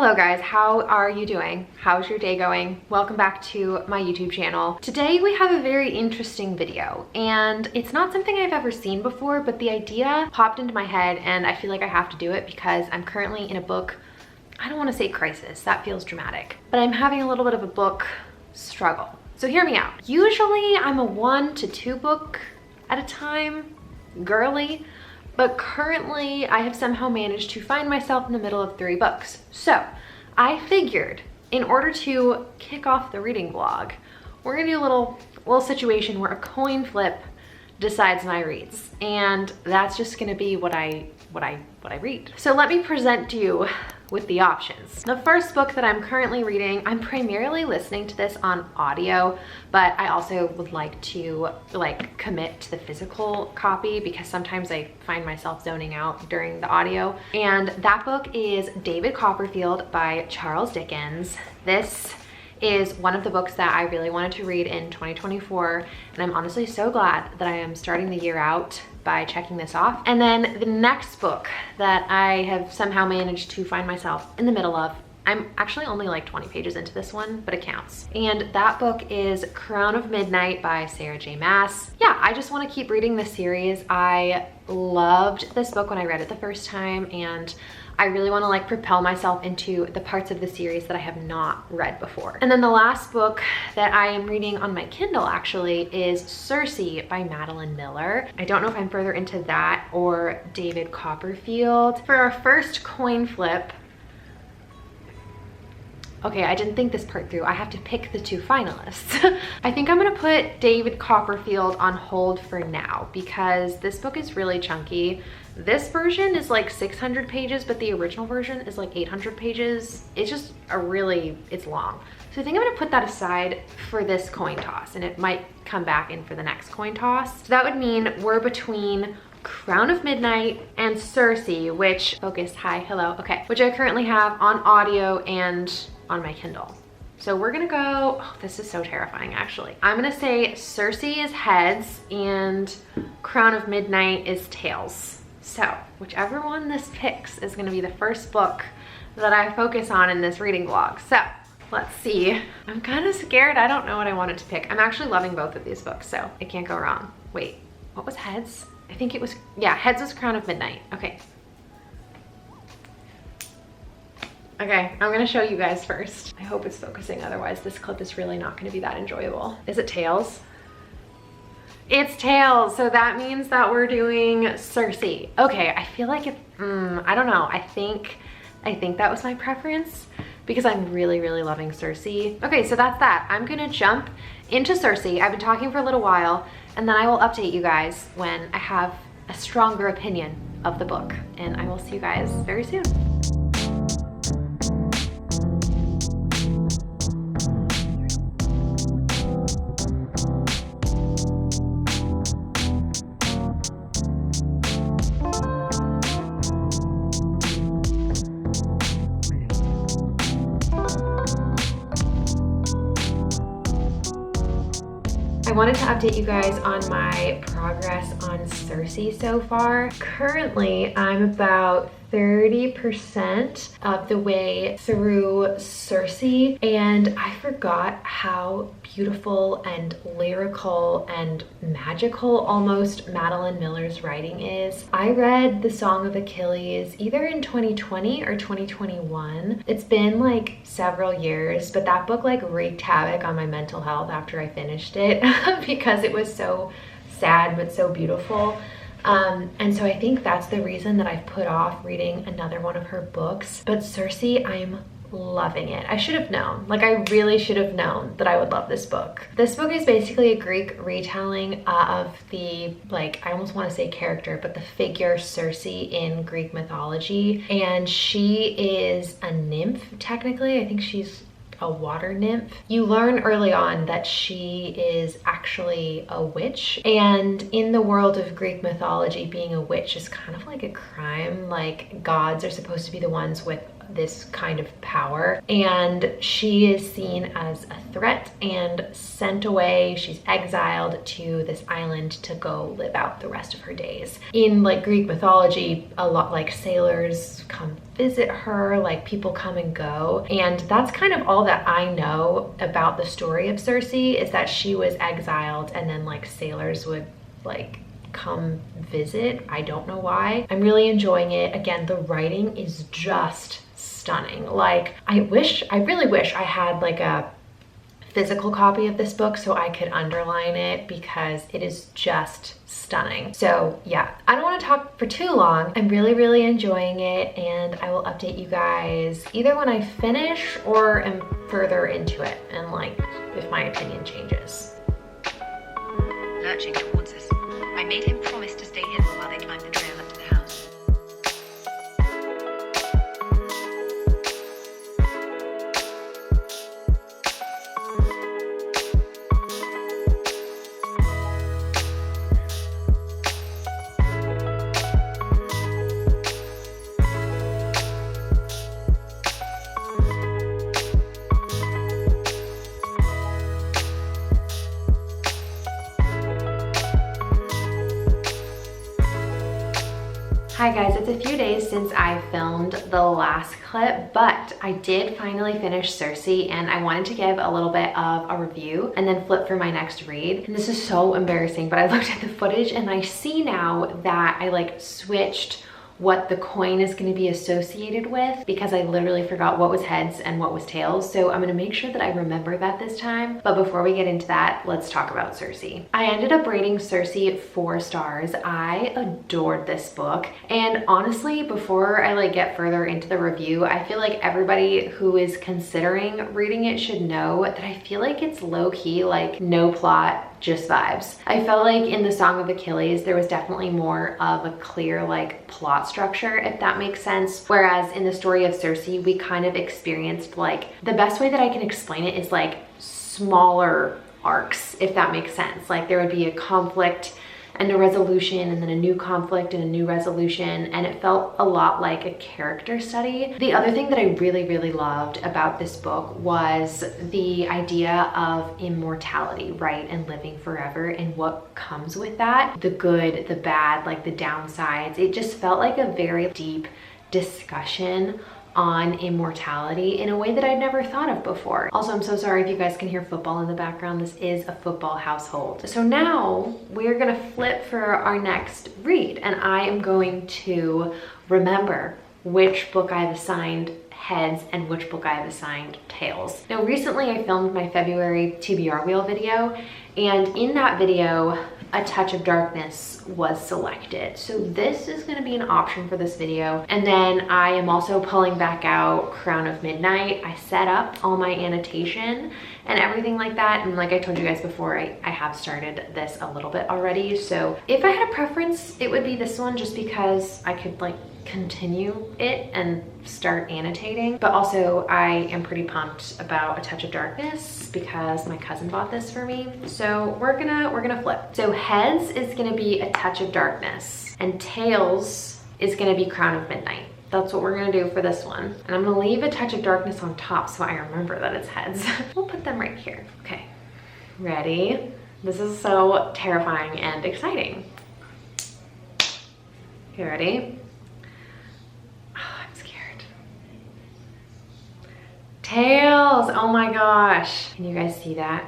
Hello guys, how are you doing? How's your day going? Welcome back to my YouTube channel. Today we have a very interesting video, and it's not something I've ever seen before, but the idea popped into my head and I feel like I have to do it because I'm currently in a book, I don't want to say crisis, that feels dramatic, but I'm having a little bit of a book struggle. So hear me out. Usually I'm a 1 to 2 book at a time girly, but currently I have somehow managed to find myself in the middle of 3 books. So I figured in order to kick off the reading vlog, we're gonna do a little situation where a coin flip decides my reads. And that's just gonna be what I read. So let me present you with the options. The first book that I'm currently reading, I'm primarily listening to this on audio, but I also would like to commit to the physical copy because sometimes I find myself zoning out during the audio. And that book is David Copperfield by Charles Dickens. This is one of the books that I really wanted to read in 2024, and I'm honestly so glad that I am starting the year out by checking this off. And then the next book that I have somehow managed to find myself in the middle of, I'm actually only like 20 pages into this one, but it counts. And that book is Crown of Midnight by Sarah J. Maas. Yeah, I just want to keep reading this series. I loved this book when I read it the first time, and I really want to propel myself into the parts of the series that I have not read before. And then the last book that I am reading on my Kindle actually is Circe by Madeline Miller. I don't know if I'm further into that or David Copperfield. For our first coin flip, okay, I didn't think this part through. I have to pick the 2 finalists. I think I'm gonna put David Copperfield on hold for now because this book is really chunky. This version is like 600 pages, but the original version is like 800 pages. It's just it's long. So I think I'm gonna put that aside for this coin toss, and it might come back in for the next coin toss. So that would mean we're between Crown of Midnight and Circe, which, focus, hi, hello, okay, which I currently have on audio and on my Kindle. So we're gonna go, oh, this is so terrifying actually. I'm gonna say Circe is heads and Crown of Midnight is tails. So whichever one this picks is gonna be the first book that I focus on in this reading vlog. So let's see. I'm kind of scared. I don't know what I wanted to pick. I'm actually loving both of these books, so it can't go wrong. Wait, what was heads? I think it was, yeah, heads was Crown of Midnight. Okay. Okay, I'm gonna show you guys first. I hope it's focusing, otherwise this clip is really not gonna be that enjoyable. Is it tails? It's tails, so that means that we're doing Circe. Okay, I feel like I don't know. I think that was my preference because I'm really loving Circe. Okay, so that's that. I'm gonna jump into Circe. I've been talking for a little while, and then I will update you guys when I have a stronger opinion of the book, and I will see you guys very soon. I wanted to update you guys on my progress on Circe so far. Currently, I'm about 30% of the way through Circe, and I forgot how beautiful and lyrical and magical almost Madeline Miller's writing is. I read The Song of Achilles either in 2020 or 2021. It's been like several years, but that book wreaked havoc on my mental health after I finished it because it was so sad but so beautiful. And so I think that's the reason that I've put off reading another one of her books. But Circe, I'm loving it. I should have known. I really should have known that I would love this book. This book is basically a Greek retelling of the, I almost want to say character, but the figure Circe in Greek mythology. And she is a nymph, technically. I think she's a water nymph. You learn early on that she is actually a witch, and in the world of Greek mythology, being a witch is kind of like a crime. Gods are supposed to be the ones with this kind of power, and she is seen as a threat and sent away. She's exiled to this island to go live out the rest of her days. In like Greek mythology, a lot like sailors come visit her, like people come and go, and that's kind of all that I know about the story of Circe, is that she was exiled and then like sailors would like come visit. I don't know why. I'm really enjoying it. Again, the writing is just stunning. Like I really wish I had like a physical copy of this book so I could underline it, because it is just stunning. So yeah, I don't want to talk for too long. I'm really enjoying it, and I will update you guys either when I finish or am further into it, and like if my opinion changes. Lurching towards us, I made him promise to stay hidden while they climbed the trail up to the house. Hi guys, it's a few days since I filmed the last clip, but I did finally finish Circe, and I wanted to give a little bit of a review and then flip for my next read. And this is so embarrassing, but I looked at the footage and I see now that I like switched what the coin is going to be associated with, because I literally forgot what was heads and what was tails. So I'm going to make sure that I remember that this time. But before we get into that, let's talk about Circe. I ended up rating Circe 4 stars. I adored this book. And honestly, before I like get further into the review, I feel like everybody who is considering reading it should know that I feel like it's low-key, like no plot, just vibes. I felt like in the Song of Achilles, there was definitely more of a clear like plot structure, if that makes sense. Whereas in the story of Circe, we kind of experienced, like, the best way that I can explain it is like smaller arcs, if that makes sense. Like there would be a conflict and a resolution, and then a new conflict and a new resolution, and it felt a lot like a character study. The other thing that I really loved about this book was the idea of immortality, right, and living forever, and what comes with that, the good, the bad, like the downsides. It just felt like a very deep discussion on immortality in a way that I'd never thought of before. Also, I'm so sorry if you guys can hear football in the background. This is a football household. So now we're gonna flip for our next read, and I am going to remember which book I've assigned heads and which book I've assigned tails. Now, recently I filmed my February TBR wheel video, and in that video, A Touch of Darkness was selected. So this is gonna be an option for this video. And then I am also pulling back out Crown of Midnight. I set up all my annotation and everything like that. And like I told you guys before, I have started this a little bit already. So if I had a preference, it would be this one, just because I could like continue it and start annotating. But also I am pretty pumped about A Touch of Darkness because my cousin bought this for me. So we're gonna flip. So heads is gonna be A Touch of Darkness, and tails is gonna be Crown of Midnight. That's what we're gonna do for this one. And I'm gonna leave A Touch of Darkness on top so I remember that it's heads. We'll put them right here. Okay, ready? This is so terrifying and exciting. Okay, ready? Tails, oh my gosh. Can you guys see that?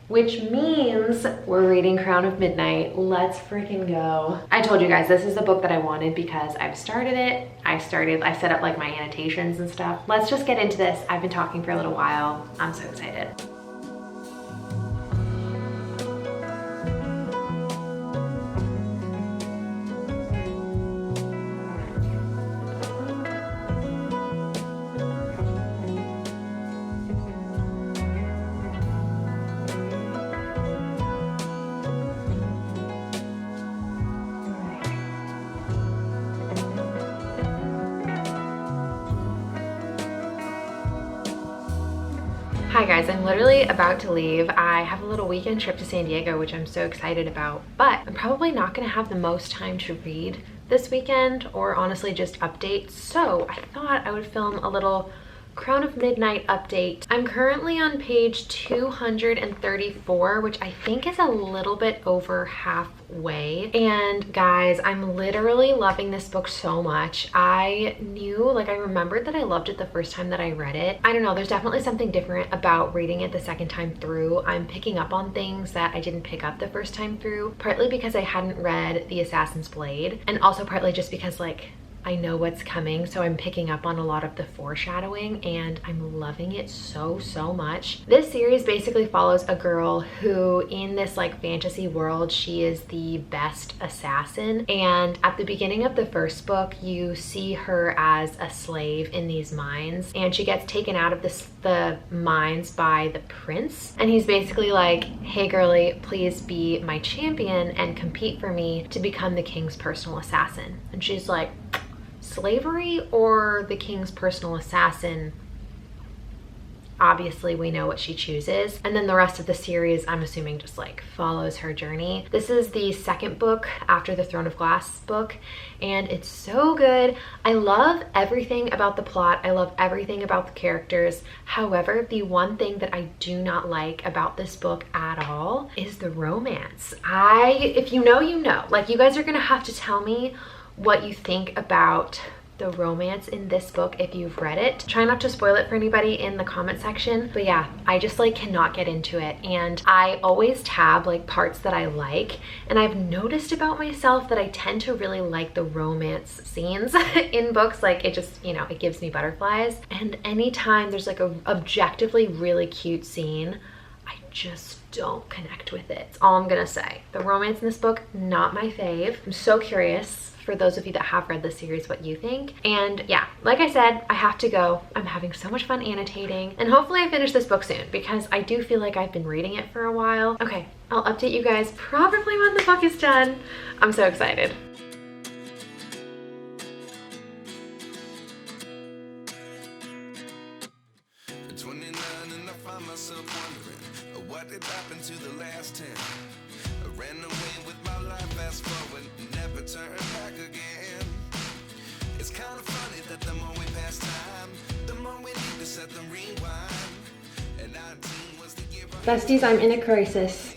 Which means we're reading Crown of Midnight. Let's freaking go. I told you guys, this is the book that I wanted because I've started it. I set up like my annotations and stuff. Let's just get into this. I've been talking for a little while. I'm so excited. Hi guys, I'm literally about to leave. I have a little weekend trip to San Diego, which I'm so excited about, but I'm probably not gonna have the most time to read this weekend, or honestly just update. So I thought I would film a little Crown of Midnight update. I'm currently on page 234, which I think is a little bit over halfway. And guys, I'm literally loving this book so much. I remembered that I loved it the first time that I read it. I don't know, there's definitely something different about reading it the second time through. I'm picking up on things that I didn't pick up the first time through, partly because I hadn't read The Assassin's Blade, and also partly just because like I know what's coming, so I'm picking up on a lot of the foreshadowing, and I'm loving it so much. This series basically follows a girl who, in this like fantasy world, she is the best assassin, and at the beginning of the first book you see her as a slave in these mines, and she gets taken out of the mines by the prince, and he's basically like, hey girly, please be my champion and compete for me to become the king's personal assassin. And she's like, slavery or the king's personal assassin? Obviously we know what she chooses, and then the rest of the series, I'm assuming, just like follows her journey. This is the second book after the Throne of Glass book, and it's so good. I love everything about the plot. I love everything about the characters. However, the one thing that I do not like about this book at all is the romance. If you know, you know. Like, you guys are gonna have to tell me what you think about the romance in this book if you've read it. Try not to spoil it for anybody in the comment section, but yeah, I just like cannot get into it, and I always tab like parts that I like, and I've noticed about myself that I tend to really like the romance scenes in books. Like, it just, you know, it gives me butterflies, and anytime there's like a objectively really cute scene, I just don't connect with it. That's all I'm gonna say. The romance in this book, not my fave. I'm so curious, for those of you that have read the series, what you think. And yeah, like I said, I have to go. I'm having so much fun annotating, and hopefully I finish this book soon, because I do feel like I've been reading it for a while. Okay, I'll update you guys probably when the book is done. I'm so excited. What did happen to the last 10? I ran away with my life, fast forward, never turn back again. It's kind of funny that the more we pass time, the more we need to set them rewind. And 19 was the year. Besties, I'm in a crisis.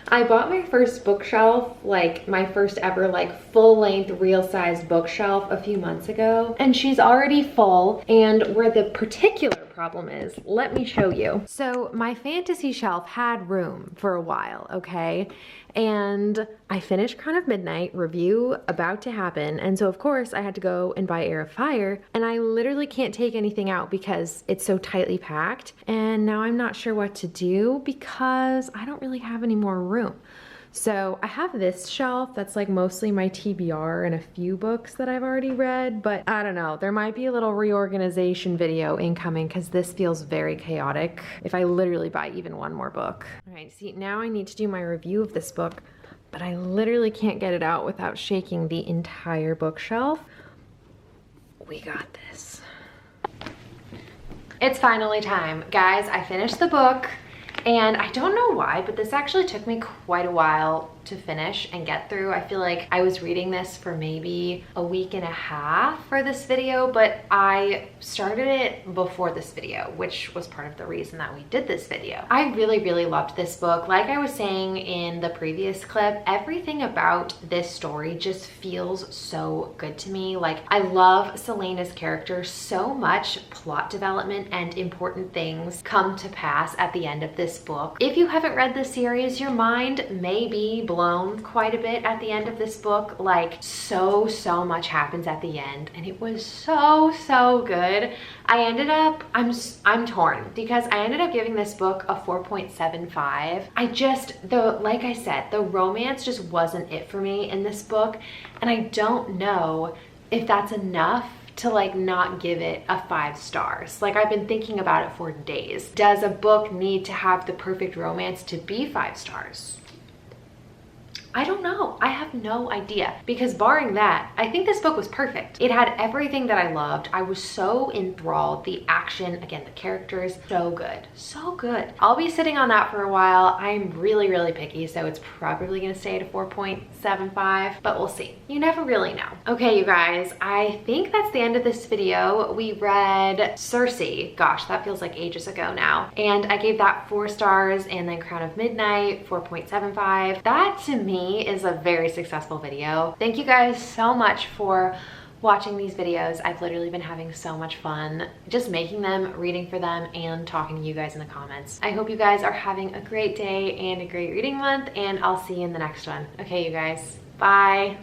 I bought my first bookshelf, like my first ever like full-length real-sized bookshelf a few months ago, and she's already full. And where the particular problem is, let me show you. So my fantasy shelf had room for a while, okay? And I finished Crown of Midnight, review about to happen, and so of course I had to go and buy Heir of Fire, and I literally can't take anything out because it's so tightly packed, and now I'm not sure what to do because I don't really have any more room. So I have this shelf that's like mostly my TBR and a few books that I've already read, but I don't know, there might be a little reorganization video incoming because this feels very chaotic if I literally buy even one more book. All right, see, now I need to do my review of this book, but I literally can't get it out without shaking the entire bookshelf. We got this. It's finally time. Guys, I finished the book. And I don't know why, but this actually took me quite a while to finish and get through. I feel like I was reading this for maybe a week and a half for this video, but I started it before this video, which was part of the reason that we did this video. I really loved this book. Like I was saying in the previous clip, everything about this story just feels so good to me. Like, I love Selena's character so much. Plot development and important things come to pass at the end of this book. If you haven't read this series, your mind may be blown quite a bit at the end of this book. Like, so much happens at the end, and it was so good. I ended up, I'm torn because I ended up giving this book a 4.75. Like I said, the romance just wasn't it for me in this book, and I don't know if that's enough to like not give it a 5 stars. Like, I've been thinking about it for days. Does a book need to have the perfect romance to be 5 stars? I don't know. I have no idea, because barring that, I think this book was perfect. It had everything that I loved. I was so enthralled. The action, again, the characters, so good, so good. I'll be sitting on that for a while. I'm really, really picky, so it's probably gonna stay at a 4.75, but we'll see. You never really know. Okay, you guys, I think that's the end of this video. We read Circe. Gosh, that feels like ages ago now. And I gave that 4 stars, and then Crown of Midnight, 4.75. That to me is a very successful video. Thank you guys so much for watching these videos. I've literally been having so much fun just making them, reading for them, and talking to you guys in the comments. I hope you guys are having a great day and a great reading month, and I'll see you in the next one. Okay, you guys, bye.